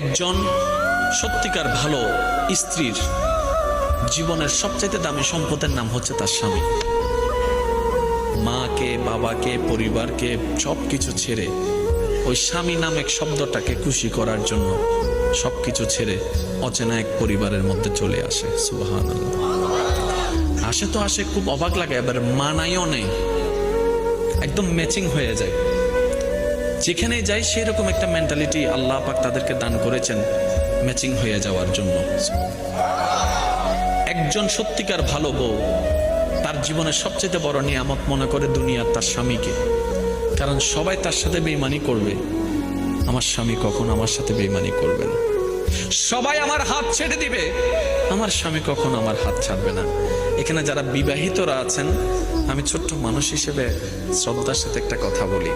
একজন সত্যিকার ভালো স্ত্রীর জীবনের সবচাইতে দামি সম্পদের নাম হচ্ছে তার স্বামী। মাকে, বাবাকে, পরিবারকে সবকিছু ছেড়ে ওই স্বামী নামক শব্দটাকে খুশি করার জন্য সবকিছু ছেড়ে অচেনা এক পরিবারের মধ্যে চলে আসে। সুবহানাল্লাহ। আসে তো আসে, খুব অবাক লাগে, এবার মানাইও নেই, একদম ম্যাচিং হয়ে যায়। যেখানে যাই সেরকম একটা মেন্টালিটি আল্লাহ পাক তাদেরকে দান করেছেন ম্যাচিং হয়ে যাওয়ার জন্য। একজন সত্যিকার ভালো বউ তার জীবনের সবচেয়ে বড় নিয়ামত মনে করে দুনিয়ার তার স্বামীকে। কারণ সবাই তার সাথে বেঈমানি করবে, আমার স্বামী কখনো আমার সাথে বেঈমানি করবে না। সবাই আমার হাত ছেড়ে দিবে, আমার স্বামী কখনো আমার হাত ছাড়বে না। এখানে যারা বিবাহিতরা আছেন, আমি ছোট্ট মানুষ হিসেবে শ্রদ্ধার সাথে একটা কথা বলি।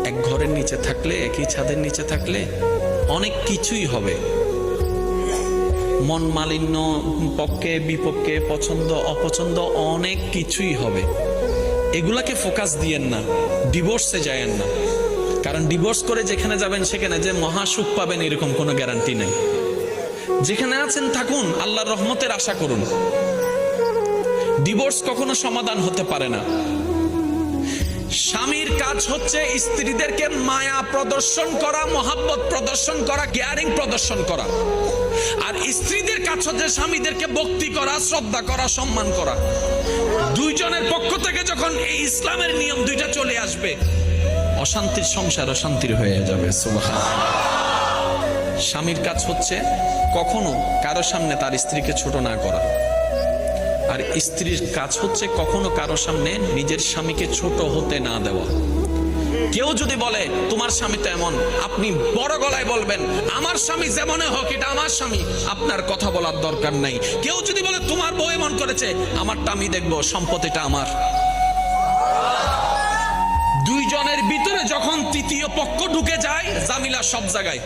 এক ঘরের নিচে থাকলে, একই ছাদের নিচে থাকলে অনেক কিছুই হবে, মন মালিন্য, পক্ষে বিপক্ষে, পছন্দ অপছন্দ অনেক কিছুই হবে। এগুলাকে ফোকাস দিয়েন না, ডিভোর্সে যায়েন না। কারণ ডিভোর্স করে যেখানে যাবেন সেখানে যে মহাসুখ পাবেন এরকম কোনো গ্যারান্টি নেই। যেখানে আছেন থাকুন, আল্লাহর রহমতের আশা করুন। ডিভোর্স কখনো সমাধান হতে পারে না। স্বামীর কাজ হচ্ছে স্ত্রীদেরকে মায়া প্রদর্শন করা, মহাব্বত প্রদর্শন করা, কেয়ারিং প্রদর্শন করা। আর স্ত্রীদের কাজ হচ্ছে স্বামীদেরকে ভক্তি করা, শ্রদ্ধা করা, সম্মান করা। দুইজনের পক্ষ থেকে যখন এই ইসলামের নিয়ম দুইটা চলে আসবে, অশান্তির সংসার অশান্তির হয়ে যাবে। সুবহানাল্লাহ। স্বামীর কাজ হচ্ছে কখনো কারো সামনে তার স্ত্রীকে ছোট না করা, আর স্ত্রীর কাজ হচ্ছে কখনো কারো সামনে নিজের স্বামীকে ছোট হতে না দেওয়া। কেউ যদি বলে তোমার স্বামী তো এমন, আপনি বড় গলায় বলবেন আমার স্বামী যেমনই হোক এটা আমার স্বামী, আপনার কথা বলার দরকার নাই। কেউ যদি বলে তোমার বউ এমন করেছে, আমারটা আমি দেখবো, সম্পত্তিটা আমার। দুইজনের ভিতরে যখন তৃতীয় পক্ষ ঢুকে যায়, জামিলা সব জায়গায়।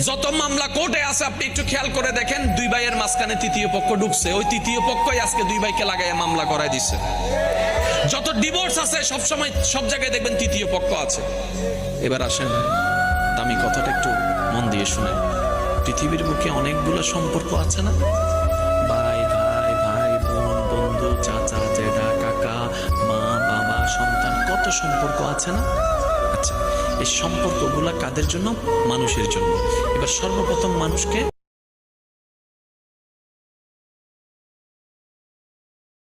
যত মামলা কোর্টে আছে আপনি একটু খেয়াল করে দেখেন, দুই ভাইয়ের মাঝখানে তৃতীয় পক্ষ ঢুকছে, ওই তৃতীয় পক্ষই আজকে দুই ভাইকে লাগাইয়া মামলা করায় দিচ্ছে। যত ডিভোর্স আছে সব সময় সব জায়গায় দেখবেন তৃতীয় পক্ষ আছে। এবার আসেন, দামি কথাটা একটু মন দিয়ে শুনেন। পৃথিবীর বুকে অনেকগুলো সম্পর্ক আছে না? ভাই ভাই, ভাই বোন, বন্ধু, চাচা, জেঠা, কাকা, মা, বাবা, সন্তান, কত সম্পর্ক আছে না? আচ্ছা, এই সম্পর্কগুলা কাদের জন্য? মানুষের জন্য। এবার সর্বপ্রথম মানুষকে